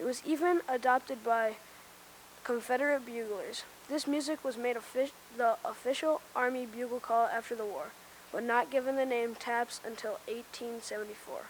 It was even adopted by Confederate buglers. This music was made the official Army bugle call after the war, but not given the name taps until 1874.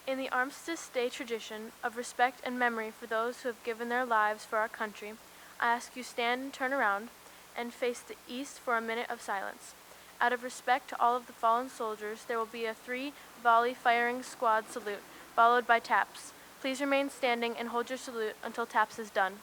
In the Armistice Day tradition of respect and memory for those who have given their lives for our country, I ask you stand and turn around and face the east for a minute of silence. Out of respect to all of the fallen soldiers, there will be a 3-volley firing squad salute, followed by taps. Please remain standing and hold your salute until taps is done.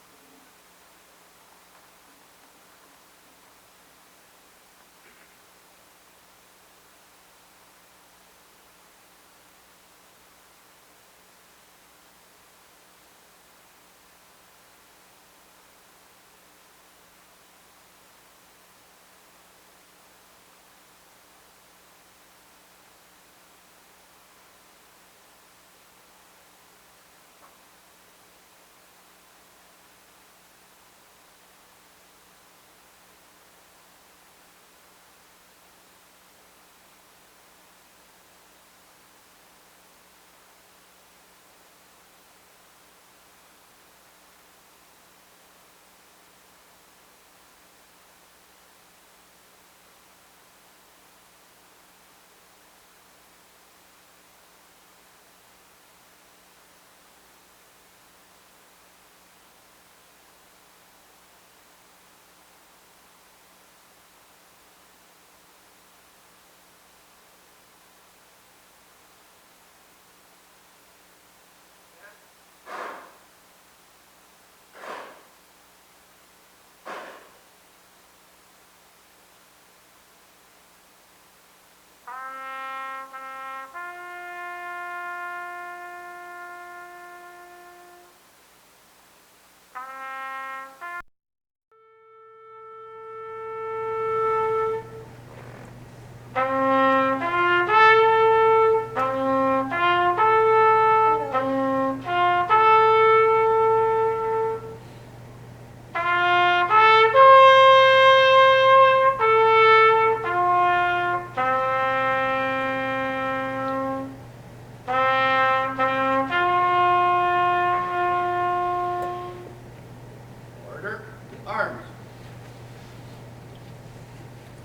Arms.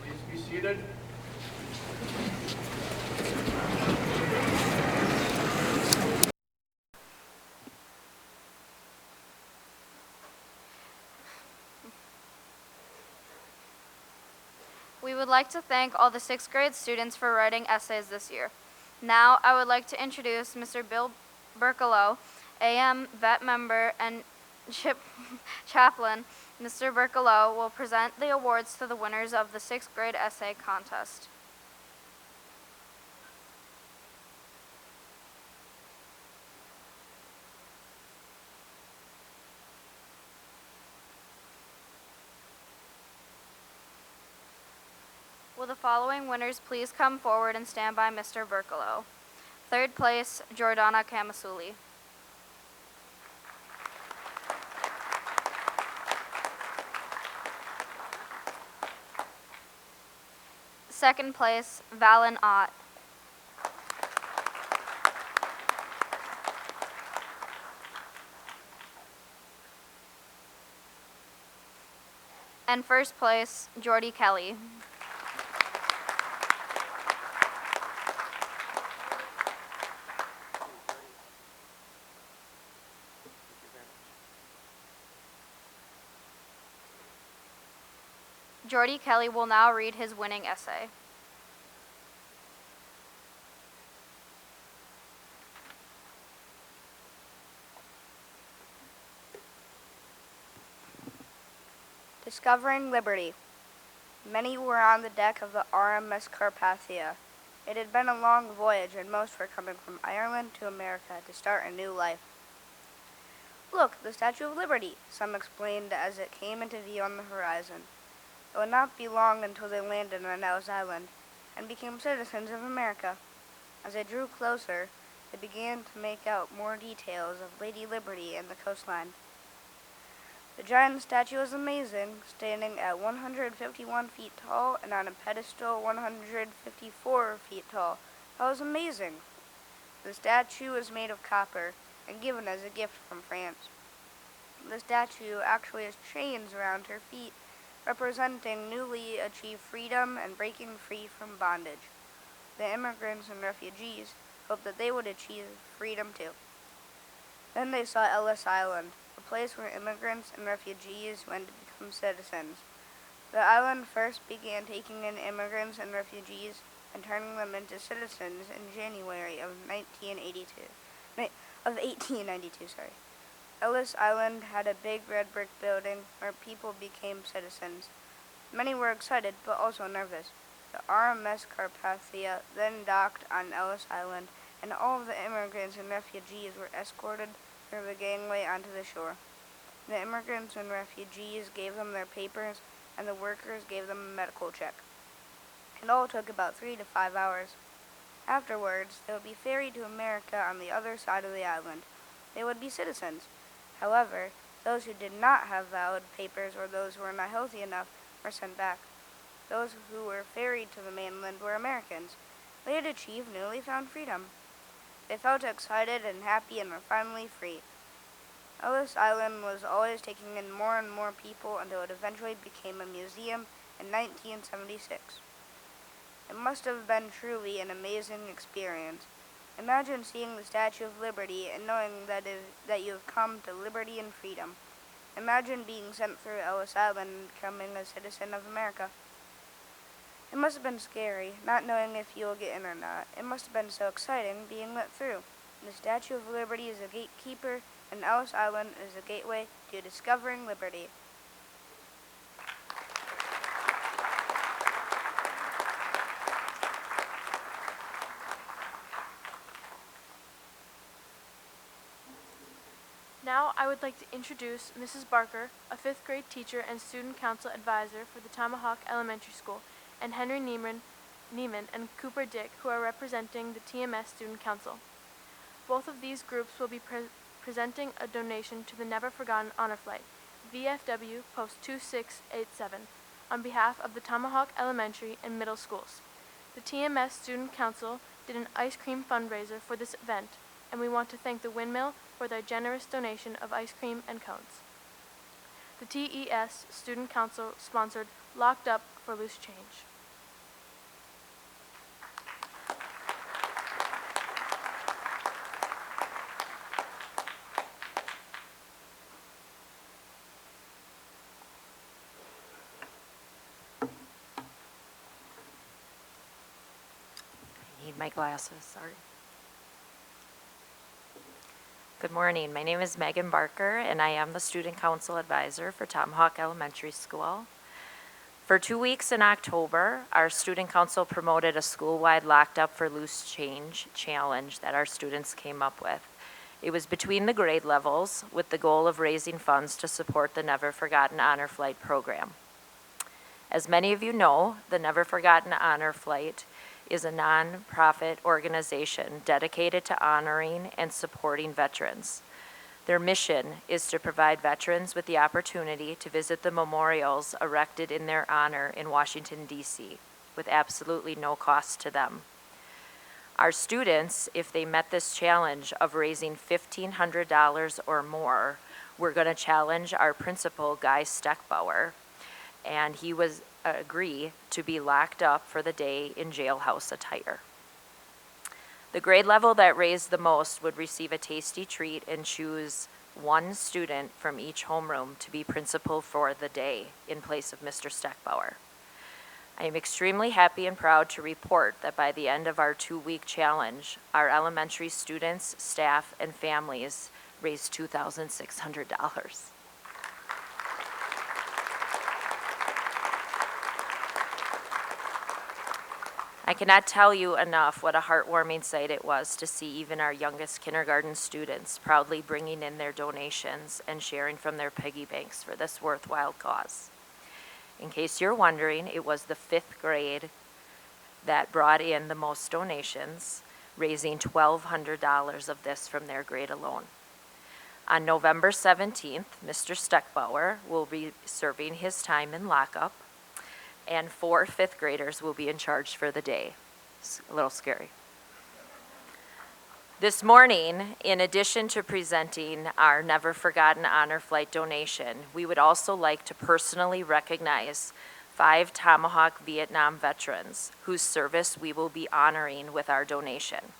Please be seated. We would like to thank all the 6th grade students for writing essays this year. Now, I would like to introduce Mr. Bill Berkalow, AM vet member and chaplain. Mr. Berkalow will present the awards to the winners of the 6th grade essay contest. Will the following winners please come forward and stand by Mr. Berkalow? 3rd place, Jordana Kamasuli. 2nd place, Valen Ott. 1st place, Jordy Kelly. Jordy Kelly will now read his winning essay. Discovering Liberty. Many were on the deck of the RMS Carpathia. It had been a long voyage, and most were coming from Ireland to America to start a new life. "Look, the Statue of Liberty," some explained as it came into view on the horizon. It would not be long until they landed on Ellis Island and became citizens of America. As they drew closer, they began to make out more details of Lady Liberty and the coastline. The giant statue was amazing, standing at 151 feet tall and on a pedestal 154 feet tall. That was amazing. The statue was made of copper and given as a gift from France. The statue actually has chains around her feet, representing newly achieved freedom and breaking free from bondage. The immigrants and refugees hoped that they would achieve freedom too. Then they saw Ellis Island, a place where immigrants and refugees went to become citizens. The island first began taking in immigrants and refugees and turning them into citizens in January of 1892. Ellis Island had a big red brick building where people became citizens. Many were excited but also nervous. The RMS Carpathia then docked on Ellis Island, and all of the immigrants and refugees were escorted through the gangway onto the shore. The immigrants and refugees gave them their papers, and the workers gave them a medical check. It all took about 3 to 5 hours. Afterwards, they would be ferried to America on the other side of the island. They would be citizens. However, those who did not have valid papers or those who were not healthy enough were sent back. Those who were ferried to the mainland were Americans. They had achieved newly found freedom. They felt excited and happy and were finally free. Ellis Island was always taking in more and more people until it eventually became a museum in 1976. It must have been truly an amazing experience. Imagine seeing the Statue of Liberty and knowing that you have come to liberty and freedom. Imagine being sent through Ellis Island and becoming a citizen of America. It must have been scary, not knowing if you will get in or not. It must have been so exciting being let through. The Statue of Liberty is a gatekeeper, and Ellis Island is a gateway to discovering liberty. Now I would like to introduce Mrs. Barker, a 5th grade teacher and student council advisor for the Tomahawk Elementary School, and Henry Neiman and Cooper Dick, who are representing the TMS Student Council. Both of these groups will be presenting a donation to the Never Forgotten Honor Flight, VFW Post 2687, on behalf of the Tomahawk Elementary and Middle Schools. The TMS Student Council did an ice cream fundraiser for this event, and we want to thank the Windmill for their generous donation of ice cream and cones. The TES Student Council sponsored Locked Up for Loose Change. I need my glasses, sorry. Good morning. My name is Megan Barker, and I am the Student Council Advisor for Tomahawk Elementary School. For 2 weeks in October, our Student Council promoted a school-wide Locked Up for Loose Change challenge that our students came up with. It was between the grade levels with the goal of raising funds to support the Never Forgotten Honor Flight program. As many of you know, the Never Forgotten Honor Flight is a non-profit organization dedicated to honoring and supporting veterans. Their mission is to provide veterans with the opportunity to visit the memorials erected in their honor in Washington, D.C., with absolutely no cost to them. Our students, if they met this challenge of raising $1,500 or more, were going to challenge our principal, Guy Steckbauer, and he was agree to be locked up for the day in jailhouse attire. The grade level that raised the most would receive a tasty treat and choose one student from each homeroom to be principal for the day in place of Mr. Steckbauer. I am extremely happy and proud to report that by the end of our 2-week challenge, our elementary students, staff, and families raised $2,600. I cannot tell you enough what a heartwarming sight it was to see even our youngest kindergarten students proudly bringing in their donations and sharing from their piggy banks for this worthwhile cause. In case you're wondering, it was the 5th grade that brought in the most donations, raising $1,200 of this from their grade alone. On November 17th, Mr. Steckbauer will be serving his time in lockup, and 4 fifth graders will be in charge for the day. It's a little scary. This morning, in addition to presenting our Never Forgotten Honor Flight donation, we would also like to personally recognize 5 Tomahawk Vietnam veterans whose service we will be honoring with our donation.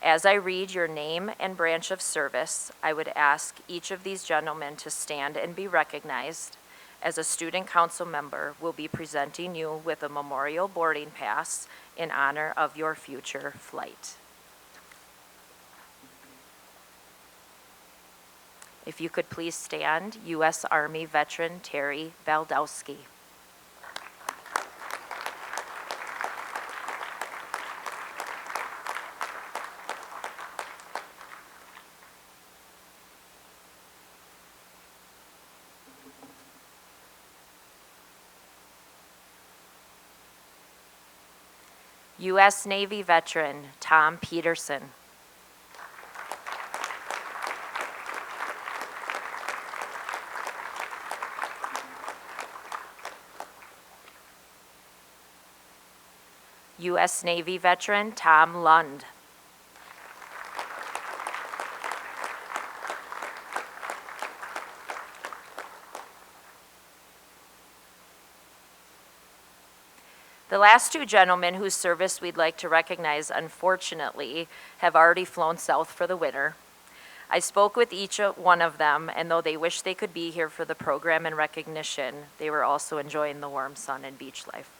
As I read your name and branch of service, I would ask each of these gentlemen to stand and be recognized, as a student council member will be presenting you with a memorial boarding pass in honor of your future flight. If you could please stand, U.S. Army veteran Terry Valdowski. U.S. Navy veteran Tom Peterson. U.S. Navy veteran Tom Lund. The last 2 gentlemen whose service we'd like to recognize, unfortunately, have already flown south for the winter. I spoke with each one of them, and though they wish they could be here for the program and recognition, they were also enjoying the warm sun and beach life.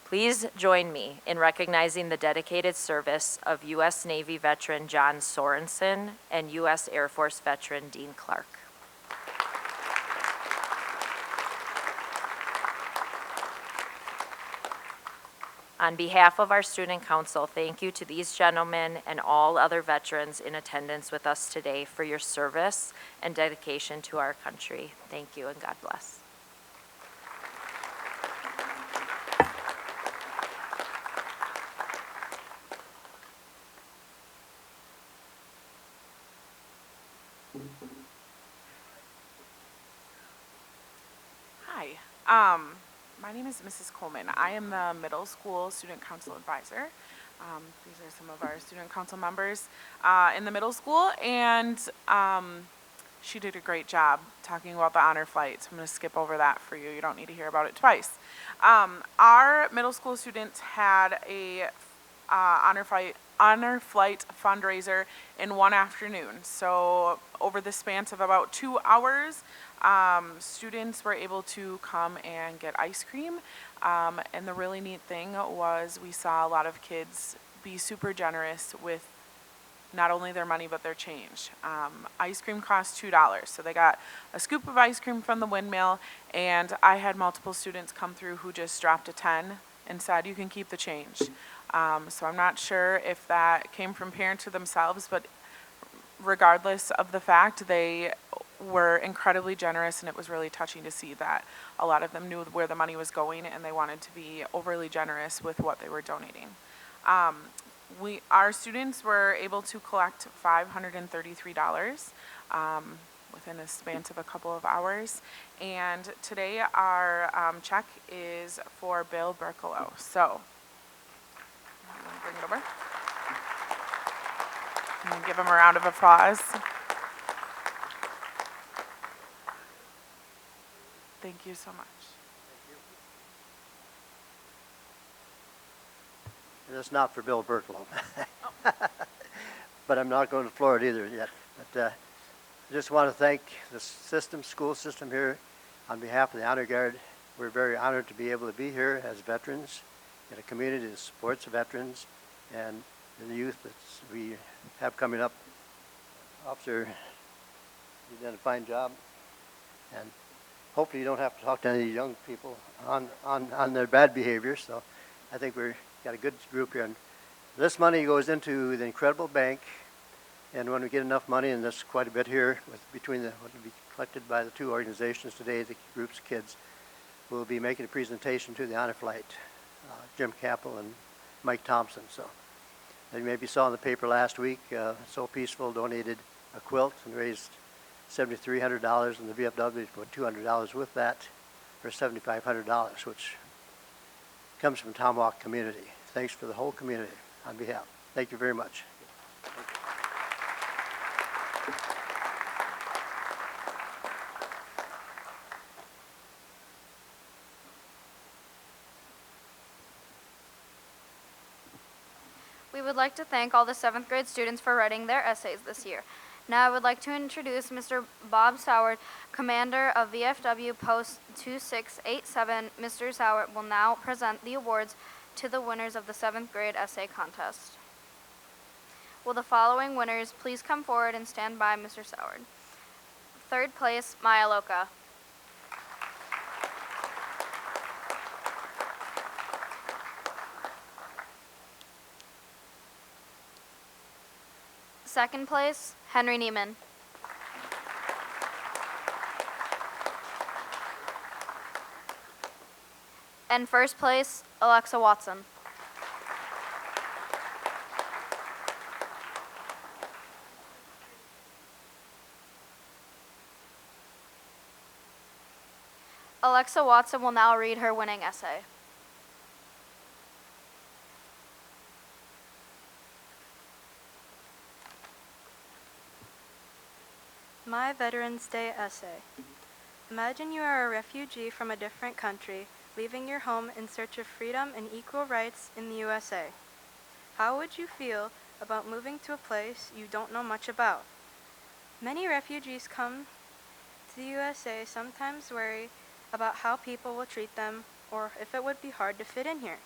Please join me in recognizing the dedicated service of U.S. Navy veteran John Sorensen and U.S. Air Force veteran Dean Clark. On behalf of our student council, thank you to these gentlemen and all other veterans in attendance with us today for your service and dedication to our country. Thank you and God bless. Hi, my name is Mrs. Coleman. I am the middle school student council advisor. These are some of our student council members in the middle school, and she did a great job talking about the honor flight. So I'm going to skip over that for you. You don't need to hear about it twice. Our middle school students had a honor flight fundraiser in one afternoon. So over the span of about 2 hours, students were able to come and get ice cream. And the really neat thing was we saw a lot of kids be super generous with not only their money but their change. Ice cream cost $2, so they got a scoop of ice cream from the windmill, and I had multiple students come through who just dropped a 10 and said, "You can keep the change." So I'm not sure if that came from parents or themselves, but regardless of the fact, they were incredibly generous, and it was really touching to see that a lot of them knew where the money was going and they wanted to be overly generous with what they were donating. Our students were able to collect $533 within a span of a couple of hours, and today our check is for Bill Berkalow. So I'm going to bring it over and give him a round of applause. Thank you so much. And it's not for Bill Berkalow. But I'm not going to Florida either yet. But I just want to thank the school system here on behalf of the Honor Guard. We're very honored to be able to be here as veterans in a community that supports veterans and the youth that we have coming up. Officer, you did a fine job. And hopefully you don't have to talk to any young people on their bad behavior. So I think we've got a good group here. And this money goes into the incredible bank. And when we get enough money, and there's quite a bit here between what will be collected by the 2 organizations today, the groups of kids, we'll be making a presentation to the Honor Flight, Jim Capel and Mike Thompson. So, as you maybe saw in the paper last week, So Peaceful donated a quilt and raised $7,300, and the VFW put $200 with that for $7,500, which comes from Tomahawk community. Thanks for the whole community on behalf. Thank you very much. We would like to thank all the 7th grade students for writing their essays this year. Now I would like to introduce Mr. Bob Soward, Commander of VFW Post 2687. Mr. Soward will now present the awards to the winners of the 7th grade essay contest. Will the following winners please come forward and stand by Mr. Soward? 3rd place, Maya Loca. 2nd place, Henry Neiman. 1st place, Alexa Watson. Alexa Watson will now read her winning essay. My Veterans Day essay. Imagine you are a refugee from a different country, leaving your home in search of freedom and equal rights in the USA. How would you feel about moving to a place you don't know much about? Many refugees come to the USA sometimes worry about how people will treat them or if it would be hard to fit in here.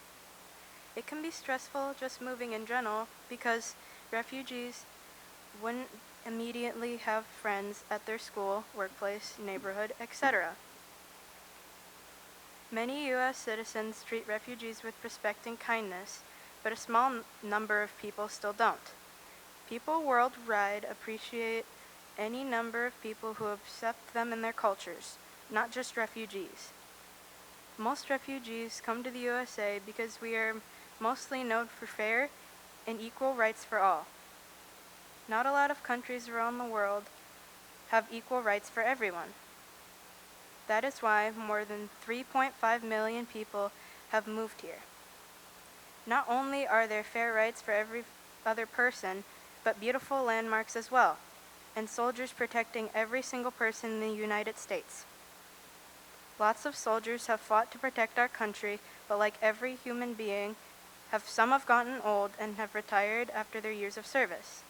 It can be stressful just moving in general because refugees wouldn't immediately have friends at their school, workplace, neighborhood, etc. Many U.S. citizens treat refugees with respect and kindness, but a small number of people still don't. People worldwide appreciate any number of people who accept them in their cultures, not just refugees. Most refugees come to the USA because we are mostly known for fair and equal rights for all. Not a lot of countries around the world have equal rights for everyone. That is why more than 3.5 million people have moved here. Not only are there fair rights for every other person, but beautiful landmarks as well, and soldiers protecting every single person in the United States. Lots of soldiers have fought to protect our country, but like every human being, some have gotten old and have retired after their years of service.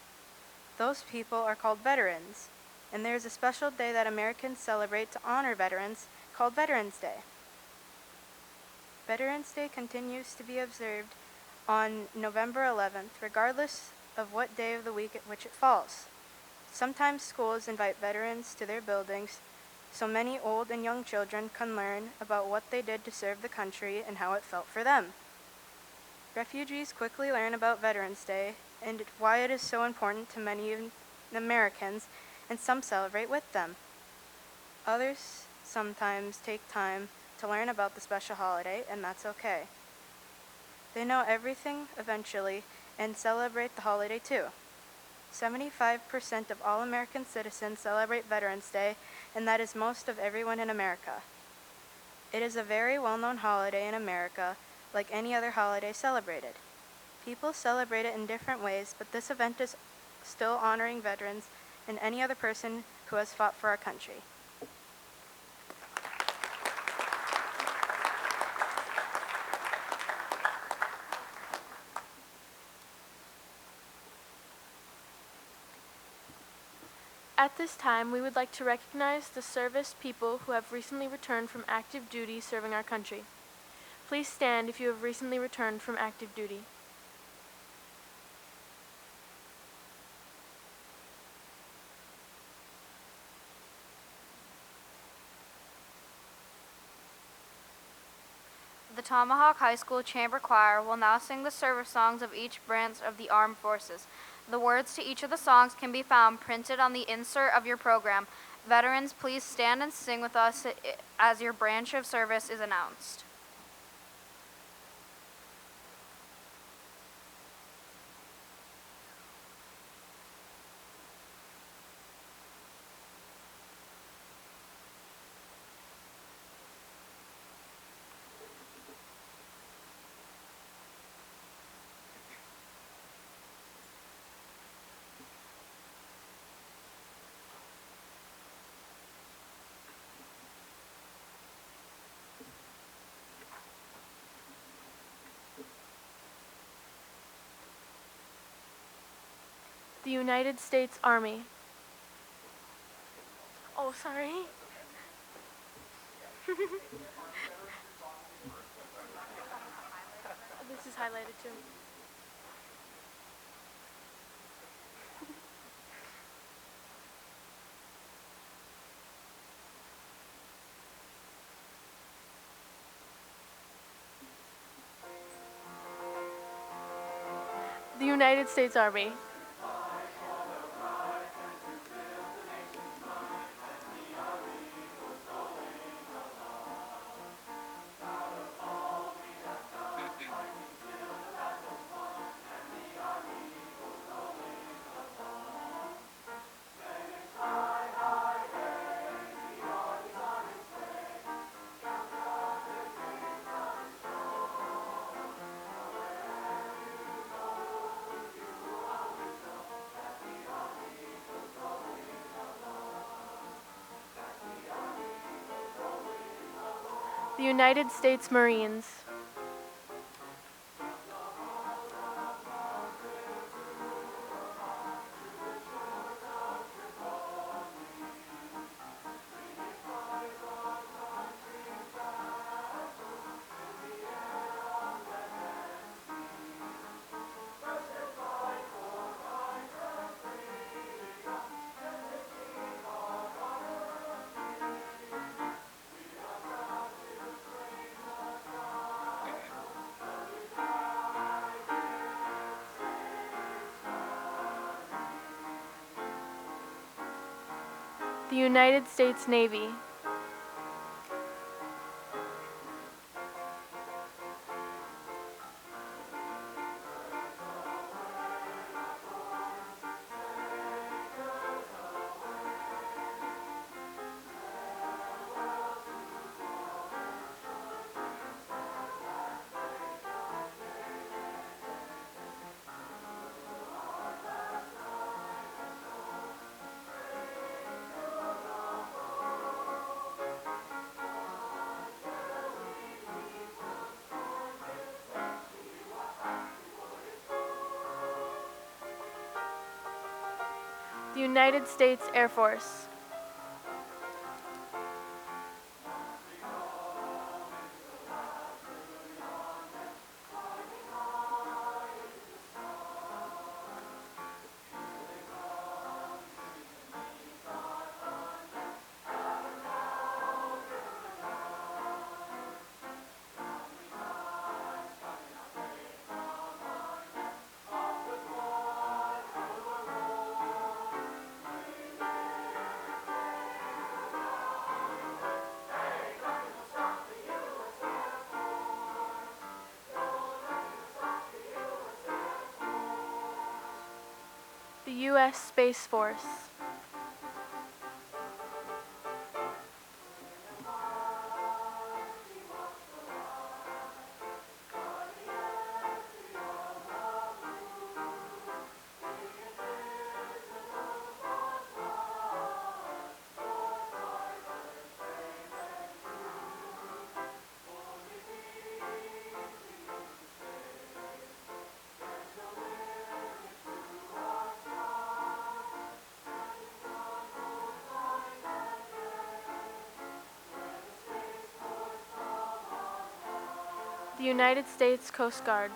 Those people are called veterans, and there is a special day that Americans celebrate to honor veterans called Veterans Day. Veterans Day continues to be observed on November 11th, regardless of what day of the week at which it falls. Sometimes schools invite veterans to their buildings so many old and young children can learn about what they did to serve the country and how it felt for them. Refugees quickly learn about Veterans Day and why it is so important to many Americans, and some celebrate with them. Others sometimes take time to learn about the special holiday, and that's okay. They know everything eventually and celebrate the holiday too. 75% of all American citizens celebrate Veterans Day, and that is most of everyone in America. It is a very well-known holiday in America, like any other holiday celebrated. People celebrate it in different ways, but this event is still honoring veterans and any other person who has fought for our country. At this time, we would like to recognize the service people who have recently returned from active duty serving our country. Please stand if you have recently returned from active duty. The Tomahawk High School Chamber Choir will now sing the service songs of each branch of the armed forces. The words to each of the songs can be found printed on the insert of your program. Veterans, please stand and sing with us as your branch of service is announced. The United States Army. Oh, sorry. This is highlighted too. The United States Army. The United States Marines. The United States Navy. The United States Air Force. The U.S. Space Force. The United States Coast Guard.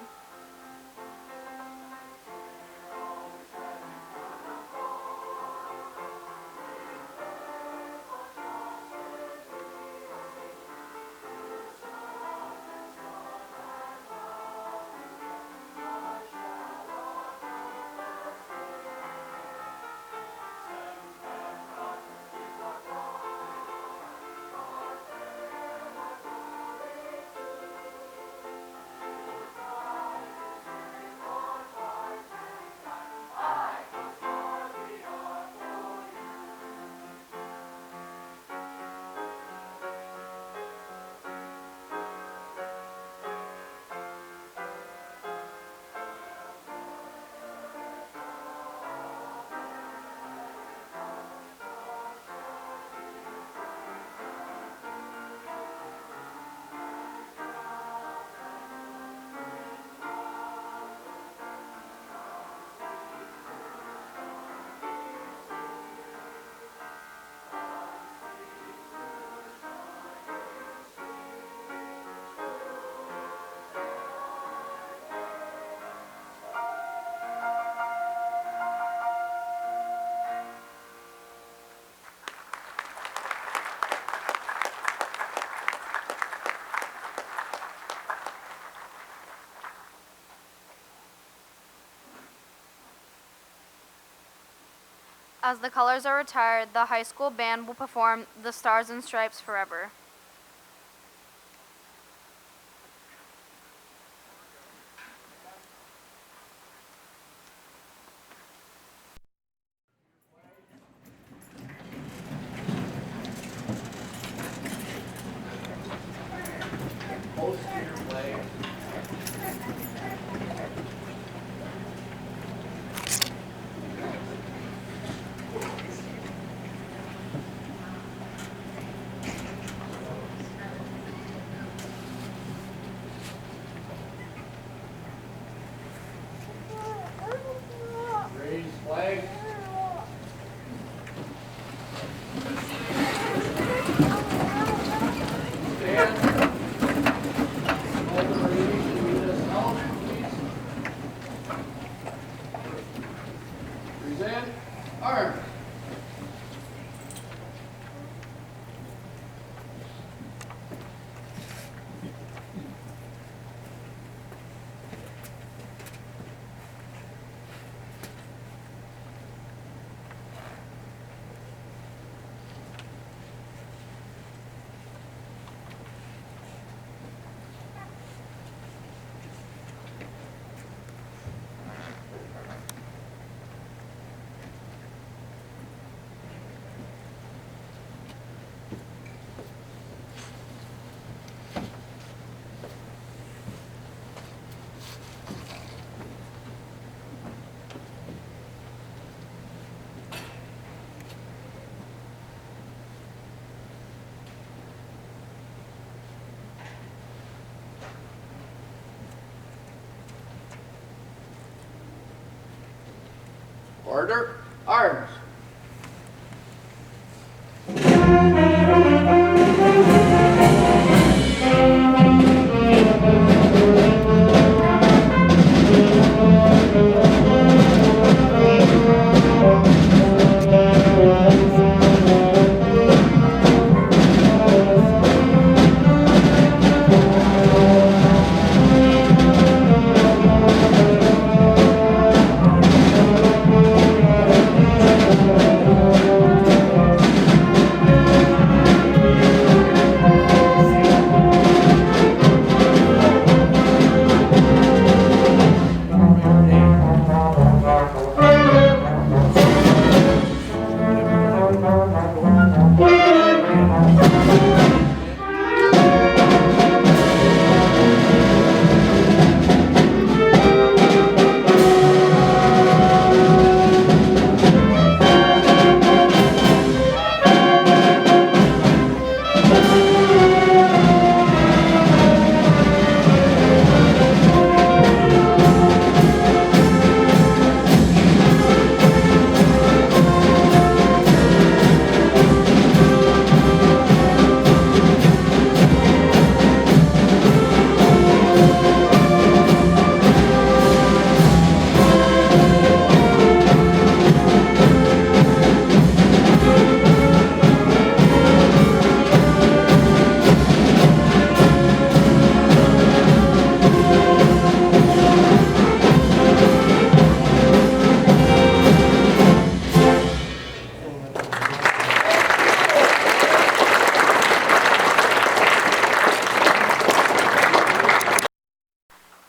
As the colors are retired, the high school band will perform "The Stars and Stripes Forever." Close to your flag. Raise flag. Stand. Hold the reading and read us out, please. Present. Arms. Order. Arms.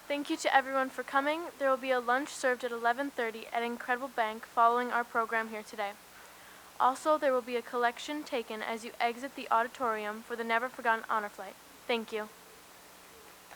Thank you to everyone for coming. There will be a lunch served at 11:30 at Incredible Bank following our program here today. Also, there will be a collection taken as you exit the auditorium for the Never Forgotten Honor Flight. Thank you.